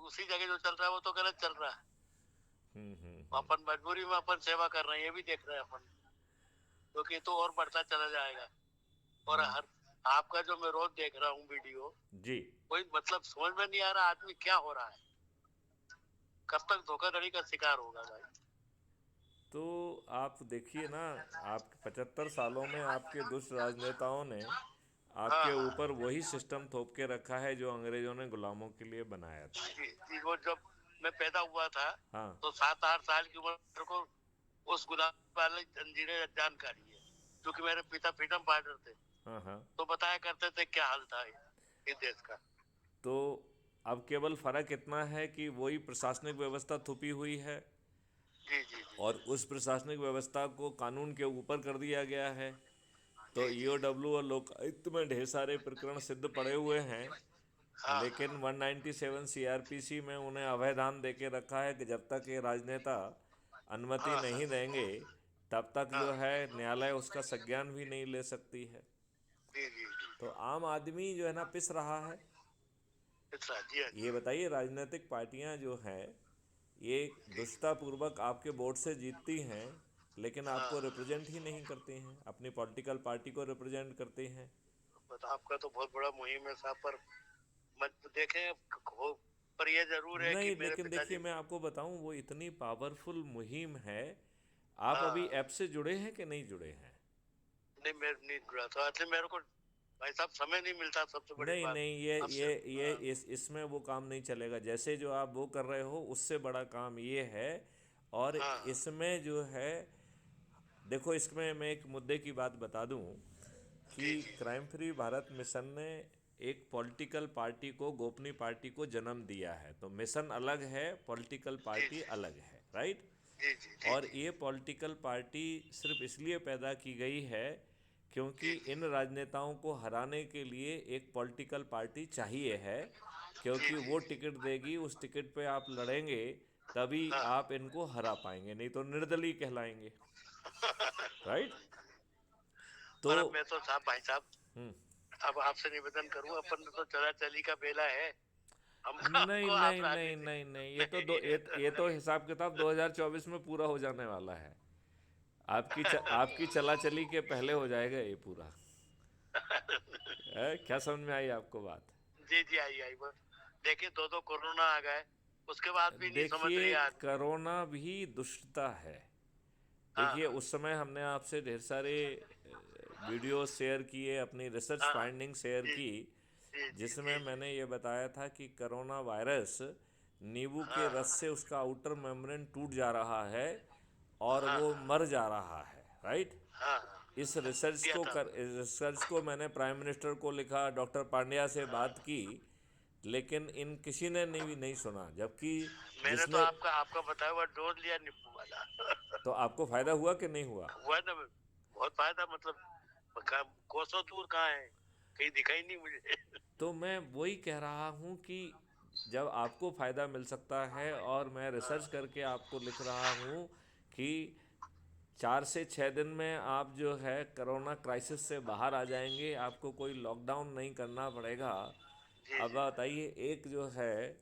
उसी जगह जो चल रहा है वो तो गलत चल रहा है। हम्म। अपन मजबूरी में अपन सेवा कर रहे हैं, ये भी देख रहे हैं अपन, क्योंकि तो और बढ़ता चला जाएगा। और हर आपका जो मैं रोज देख रहा हूँ वीडियो, जी। कोई मतलब समझ में नहीं आ रहा आदमी क्या हो रहा है, कब तक धोखाधड़ी का शिकार होगा भाई। तो आप देखिए ना, आप 75 सालों में आपके दुष्ट राजनेताओं ने हाँ आपके हाँ। ऊपर वही सिस्टम थोप के रखा है जो अंग्रेजों ने गुलामों के लिए बनाया था। जी जी, वो जब मैं पैदा हुआ था हाँ तो 7-8 साल की उम्र मेरे को उस गुलाम वाले जंजीरें जानकारी है, क्योंकि मेरे पिता फ्रीडम फाइटर थे, हाँ हाँ। तो बताया करते थे क्या हाल था इस देश का। तो अब केवल फ़र्क इतना है कि वही प्रशासनिक व्यवस्था थुपी हुई है जी जी जी और उस प्रशासनिक व्यवस्था को कानून के ऊपर कर दिया गया है। तो जी जी जी। ईओडब्ल्यू और लोकायुक्त में ढेर सारे प्रकरण सिद्ध पड़े हुए हैं, हाँ लेकिन हाँ 197 सीआरपीसी में उन्हें अभयदान देके रखा है कि जब तक ये राजनेता अनुमति हाँ हाँ नहीं देंगे तब तक जो हाँ। है न्यायालय उसका संज्ञान भी नहीं ले सकती है। जी जी जी। तो आम आदमी जो है ना पिस रहा है। अच्छा, जी हाँ ये जी। बताइए, राजनीतिक पार्टियां जो हैं ये जी जी। दुष्टापूर्वक आपके वोट से जीतती हैं, लेकिन हाँ आपको हाँ। रिप्रेजेंट ही नहीं करती हैं, अपनी पॉलिटिकल पार्टी को रिप्रेजेंट करती हैं। बट आपका तो बहुत बड़ा मुहिम है साहब, पर मत देखें हो, पर ये जरूर है कि नहीं, मेरे लेकिन देखिए पिताजी। मैं आपको बताऊं, वो इतनी पावरफुल मुहिम है। आप हाँ अभी हाँ। ऐप से जुड़े हैं कि नहीं जुड़े हैं? नहीं, मैं नहीं जुड़ा था, अच्छा मेरे को भाई साहब समय नहीं मिलता, सबसे बड़ी नहीं बात नहीं, ये आपसे। ये ये हाँ इसमें वो काम नहीं चलेगा जैसे जो आप वो कर रहे हो, उससे बड़ा काम ये है। और हाँ हाँ। इसमें जो है, देखो इसमें मैं एक मुद्दे की बात बता दूं कि जी जी जी। क्राइम फ्री भारत मिशन ने एक पॉलिटिकल पार्टी को, गोपनीय पार्टी को जन्म दिया है। तो मिशन अलग है, पॉलिटिकल जी पार्टी जी अलग है, राइट। जी जी जी और जी ये पॉलिटिकल पार्टी सिर्फ इसलिए पैदा की गई है क्योंकि जी जी इन राजनेताओं को हराने के लिए एक पॉलिटिकल पार्टी चाहिए है, जी क्योंकि जी वो जी। टिकट देगी, उस टिकट पे आप लड़ेंगे, तभी हाँ। आप इनको हरा पाएंगे, नहीं तो निर्दलीय कहलाएंगे, राइट। तो पर अब मैं तो साहब, भाई साहब, अब आपसे निवेदन करूं, अपन तो चला चली का बेला है, हम नहीं हमको आप नहीं नहीं राजनीति नहीं नहीं, नहीं। ये तो हिसाब किताब 2024 में पूरा हो जाने वाला है। आपकी चला चली के पहले हो जाएगा ये पूरा। क्या समझ में आई आपको बात? जी जी, आई आई बस। देखिए, दो दो कोरोना आ गए, उसके बाद भी नहीं समझ रही देखिए, आदमी। कोरोना भी दुष्टता है। हाँ देखिए, हाँ उस समय हमने आपसे ढेर सारे वीडियो शेयर किए, अपनी रिसर्च हाँ। फाइंडिंग शेयर जी की, जी जी जिसमें जी जी। मैंने ये बताया था कि कोरोना वायरस नींबू के हाँ रस से उसका आउटर मेम्ब्रेन टूट जा रहा है और हाँ वो हाँ मर जा रहा है, राइट। हाँ हाँ। किया था। इस रिसर्च को मैंने प्राइम मिनिस्टर को लिखा, डॉक्टर पांड्या से हाँ, बात की, लेकिन इन किसी ने नहीं सुना, जबकि मैंने तो जिसने, आपका बताया हुआ डोज लिया नींबू वाला। तो आपको फायदा हुआ कि नहीं हुआ? हुआ ना, बहुत फायदा, मतलब कोसों दूर कहाँ है, कहीं दिखाई नहीं मुझे। तो मैं वही कह रहा हूँ कि जब आपको फ़ायदा मिल सकता है, और मैं रिसर्च हाँ करके आपको लिख रहा हूँ कि 4 से 6 दिन में आप जो है कोरोना क्राइसिस से बाहर आ जाएंगे, आपको कोई लॉकडाउन नहीं करना पड़ेगा। जी अब जी बताइए, एक जो है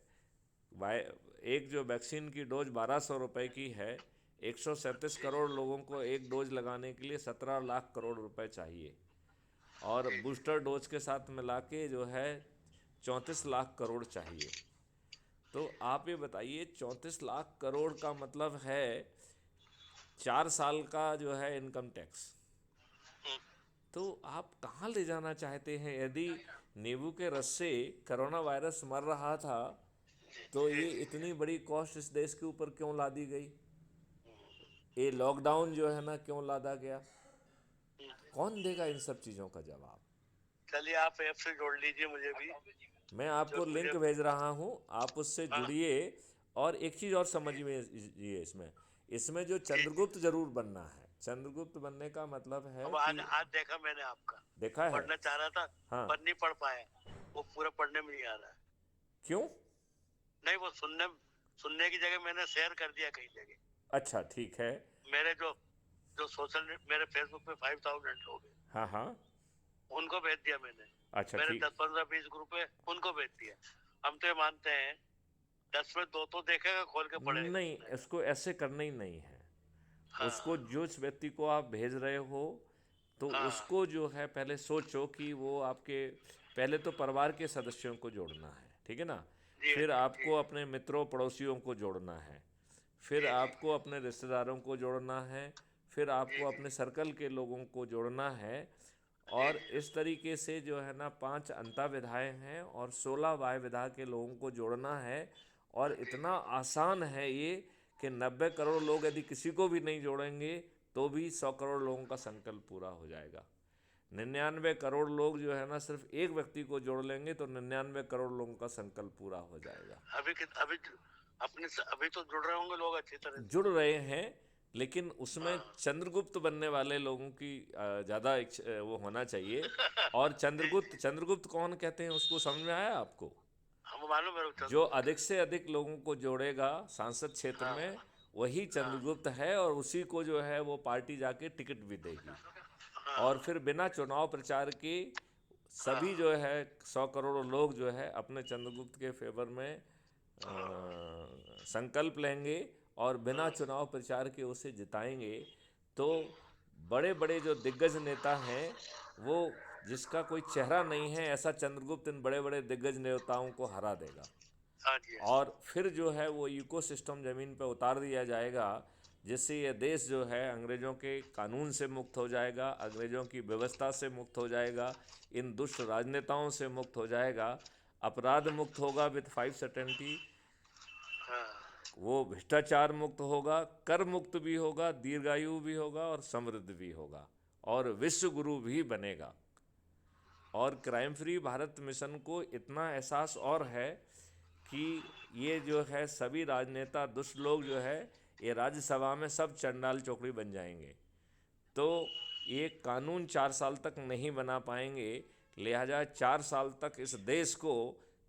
वाई एक जो वैक्सीन की डोज 1200 रुपये की है, 137 जी करोड़ लोगों को एक डोज लगाने के लिए 17 लाख करोड़ रुपए चाहिए, और जी जी। बूस्टर डोज के साथ मिला के जो है 34 लाख करोड़ चाहिए। तो आप ये बताइए, 34 लाख करोड़ का मतलब है 4 साल का जो है इनकम टैक्स। हम्म, तो आप कहाँ ले जाना चाहते हैं? यदि नींबू के रस से कोरोना वायरस मर रहा था, तो जी ये जी इतनी बड़ी कॉस्ट इस देश के ऊपर क्यों ला दी गई? ये लॉकडाउन जो है ना क्यों लादा गया? हम्म। कौन देगा इन सब चीज़ों का जवाब? चलिए, आप ऐप से जोड़ लीजिए मुझे भी, मैं आपको जो मुझे। लिंक भेज रहा हूँ, आप उससे हाँ। जुड़िए। और एक चीज़ और समझिए, इसमें इसमें जो जी जी। चंद्रगुप्त जरूर बनना है। चंद्रगुप्त बनने का मतलब है अब आज कि, आज देखा मैंने आपका, देखा है? पढ़ना चाह रहा था हाँ। पर नहीं पढ़ पाया, वो पूरा पढ़ने में नहीं आ रहा है। क्यों? नहीं, वो सुनने सुनने की जगह मैंने शेयर कर दिया कई जगह। अच्छा, ठीक है। मेरे जो जो सोशल, मेरे फेसबुक पे 5000 लोग हैं, हाँ हाँ। उनको भेज दिया मैंने। अच्छा, मेरे ठीक। 10-15-20 ग्रुप है, उनको भेज दिया। हम तो ये मानते हैं 10 में 2 तो देखेगा, खोल के पढ़ेगा। नहीं, इसको ऐसे करना ही नहीं है। उसको हाँ जो व्यक्ति को आप भेज रहे हो तो हाँ उसको जो है पहले सोचो कि वो आपके, पहले तो परिवार के सदस्यों को जोड़ना है, ठीक है ना। जी फिर जी जी आपको अपने मित्रों पड़ोसियों को जोड़ना है, फिर जी जी आपको अपने रिश्तेदारों को जोड़ना है, फिर जी आपको जी अपने सर्कल के लोगों को जोड़ना है। जी और इस तरीके से जो है ना 5 अंता विधाएँ हैं और 16 वाय विधा के लोगों को जोड़ना है। और जी इतना आसान है ये कि 90 करोड़ लोग यदि किसी को भी नहीं जोड़ेंगे तो भी 100 करोड़ लोगों का संकल्प पूरा हो जाएगा। 99 करोड़ लोग जो है ना सिर्फ एक व्यक्ति को जोड़ लेंगे तो 99 करोड़ लोगों का संकल्प पूरा हो जाएगा। अभी तो जुड़ रहे होंगे लोग अच्छी तरह से। जुड़ रहे हैं, लेकिन उसमें हाँ चंद्रगुप्त बनने वाले लोगों की ज़्यादा वो होना चाहिए। और जी चंद्रगुप्त, जी चंद्रगुप्त कौन कहते हैं उसको समझ में आया आपको? हम मालूम है जो चंद्रगुप्त अधिक के। से अधिक लोगों को जोड़ेगा सांसद क्षेत्र हाँ में वही हाँ चंद्रगुप्त है, और उसी को जो है वो पार्टी जाके टिकट भी देगी। और हाँ फिर बिना चुनाव प्रचार के हाँ सभी जो है 100 करोड़ लोग जो है अपने चंद्रगुप्त के फेवर में संकल्प लेंगे और बिना चुनाव प्रचार के उसे जिताएंगे। तो बड़े बड़े जो दिग्गज नेता हैं वो, जिसका कोई चेहरा नहीं है, ऐसा चंद्रगुप्त इन बड़े बड़े दिग्गज नेताओं को हरा देगा। हाँ जी हाँ और फिर जो है वो इकोसिस्टम ज़मीन पर उतार दिया जाएगा, जिससे ये देश जो है अंग्रेज़ों के कानून से मुक्त हो जाएगा, अंग्रेज़ों की व्यवस्था से मुक्त हो जाएगा, इन दुष्ट राजनेताओं से मुक्त हो जाएगा, अपराध मुक्त होगा विथ 5 सर्टेनिटी, हाँ वो भ्रष्टाचार मुक्त होगा, कर मुक्त भी होगा, दीर्घायु भी होगा और समृद्ध भी होगा, और विश्व गुरु भी बनेगा। और क्राइम फ्री भारत मिशन को इतना एहसास और है कि ये जो है सभी राजनेता दुष्ट लोग जो है ये राज्यसभा में सब चंडाल चौकड़ी बन जाएंगे। तो ये कानून 4 साल तक नहीं बना पाएंगे, लिहाजा 4 साल तक इस देश को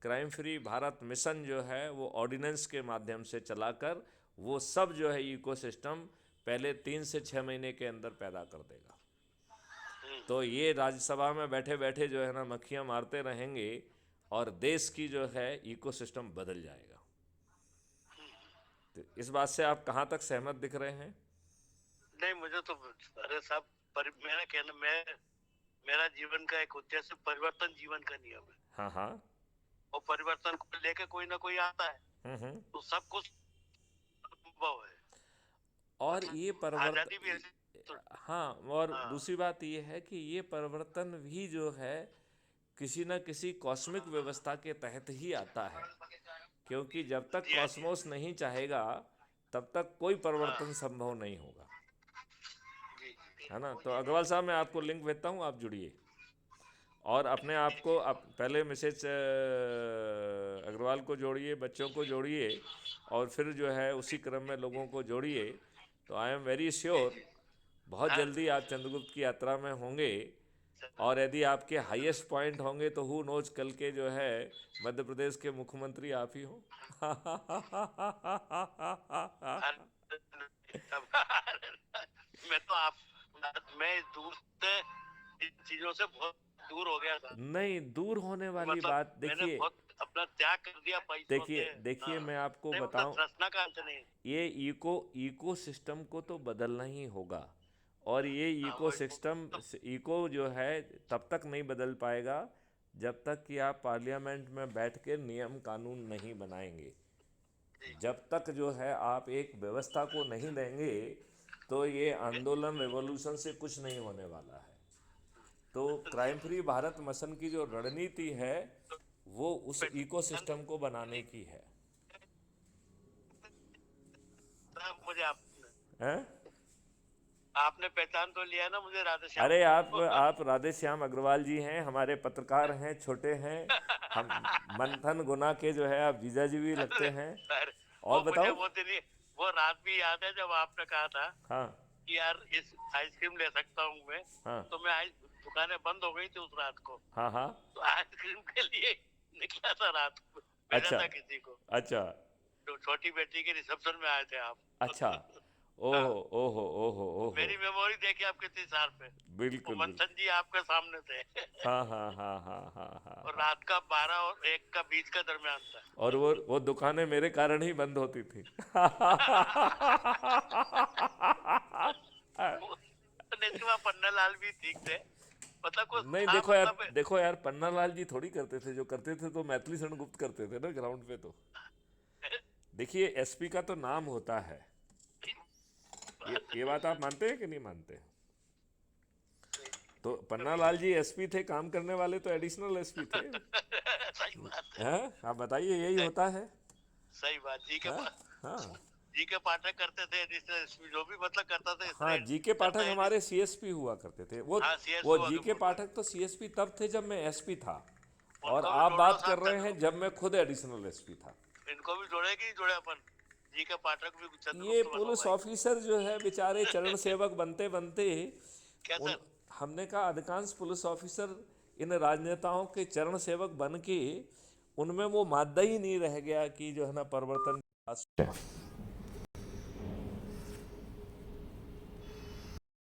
क्राइम फ्री भारत मिशन जो है वो ऑर्डिनेंस के माध्यम से चलाकर वो सब जो है इकोसिस्टम पहले 3 से 6 महीने के अंदर पैदा कर देगा। तो ये राज्यसभा में बैठे बैठे जो है ना मक्खियाँ मारते रहेंगे और देश की जो है इकोसिस्टम बदल जाएगा। तो इस बात से आप कहाँ तक सहमत दिख रहे हैं? नहीं मुझे तो, अरे साहब, मेरा कहना, मेरा जीवन का एक उद्देश्य परिवर्तन जीवन का नियम है। हाँ हाँ। और परिवर्तन को लेके कोई ना कोई आता है हम्म। तो सब कुछ संभव है। और ये आजादी भी परिवर्तन, ऐसी तो, हाँ, और हाँ दूसरी बात ये है कि ये परिवर्तन भी जो है किसी न किसी कॉस्मिक व्यवस्था के तहत ही आता है, क्योंकि जब तक जी हाँ जी कॉस्मोस नहीं चाहेगा तब तक कोई हाँ परिवर्तन संभव नहीं होगा, जी जी है ना। तो अग्रवाल साहब मैं आपको लिंक भेजता हूँ, आप जुड़िए और अपने आप को पहले मिसेज अग्रवाल को जोड़िए, बच्चों को जोड़िए और फिर जो है उसी क्रम में लोगों को जोड़िए। तो आई एम वेरी जी श्योर जी बहुत हाँ जल्दी आप चंद्रगुप्त की यात्रा में होंगे। और यदि आपके हाईएस्ट पॉइंट होंगे तो हु नोज कल के जो है मध्य प्रदेश के मुख्यमंत्री आप ही हो। मैं तो आप, मैं दूर से इन चीजों से बहुत दूर हो गया था। नहीं, दूर होने वाली मतलब बात मैंने देखिए, बहुत अपना त्याग कर दिया पैसों देखिए से। देखिए हाँ मैं आपको नहीं, मतलब बताऊं, तृष्णा का अंत नहीं। ये इको सिस्टम को तो बदलना ही होगा। और ये हाँ इको वही सिस्टम, तो, इको जो है तब तक नहीं बदल पाएगा जब तक कि आप पार्लियामेंट में बैठ के नियम कानून नहीं बनाएंगे। जी जब तक जो है आप एक व्यवस्था को नहीं देंगे तो ये आंदोलन रेवोल्यूशन से कुछ नहीं होने वाला है। तो क्राइम फ्री भारत मिशन की जो रणनीति है वो उस इकोसिस्टम को बनाने की है। मुझे हैं? आपने पहचान तो लिया ना मुझे, राधे श्याम अरे आप को। आप राधे श्याम अग्रवाल जी हैं, हमारे पत्रकार हैं, छोटे हैं, हम मंथन गुना के जो है आप जीजा जी भी लगते अरे हैं। अरे, और वो मुझे बताओ। वो दिन, वो रात भी याद है जब आपने कहा था हाँ कि यार इस आइसक्रीम ले सकता हूँ मैं। हाँ तो मैं दुकानें बंद हो गई थी उस रात को, हाँ हाँ। तो आइसक्रीम के लिए निकला था रात को, भेजा अच्छा था किसी को। अच्छा तो छोटी बेटी के रिसेप्शन में आए थे आप। अच्छा। ओहो ओहो ओहो ओहो। मेरी मेमोरी देखिए आप कितनी शार्प है। वो बिल्कुल बिल्कुल। मंथन जी आपके सामने थे। हाँ हाँ हाँ हाँ हाँ हाँ और हाँ। रात का 12 और 1 का बीच का दरमियान था। और वो दुकानें मेरे कारण ही बंद होती थी। निचवा पन्नालाल भी ठीक थे। मतलब कुछ नहीं, था, देखो यार, मतलब देखो यार, पन्नालाल जी थोड़ी करते थे, जो करते थे तो मैथिली शरण गुप्त करते थे ना ग्राउंड पे। तो देखिए, एसपी का तो नाम होता है। ये बात आप मानते हैं कि नहीं मानते? तो पन्नालाल जी एसपी थे, काम करने वाले तो एडिशनल एसपी थे। सही बात है। हैं? आप बताइए, यही सही, होता है। सही बात। हाँ हाँ जी के पाठक करते थे, जो भी मतलब करता था इतना हाँ। जी के करता पाठक है। हमारे सीएसपी हुआ करते थे। वो हाँ, सीएस वो हुआ जी के के बोल रहे पाठक तो सीएसपी तब थे जब मैं एसपी था। हैं। और उनको भी आप जोड़ लो बात कर साथ रहे में। हैं जब मैं खुद एडिशनल एसपी था। इनको भी जोड़े कि जोड़े अपन। जी के पाठक भी ये चंद्रगुप्त बनो पुलिस भाई। ऑफिसर जो है बेचारे चरण सेवक बनते बनते क्या उन सर? हमने कहा अधिकांश पुलिस ऑफिसर इन राजनेताओं के चरण सेवक बन के उनमें वो मादा ही नहीं रह गया कि जो है ना परिवर्तन।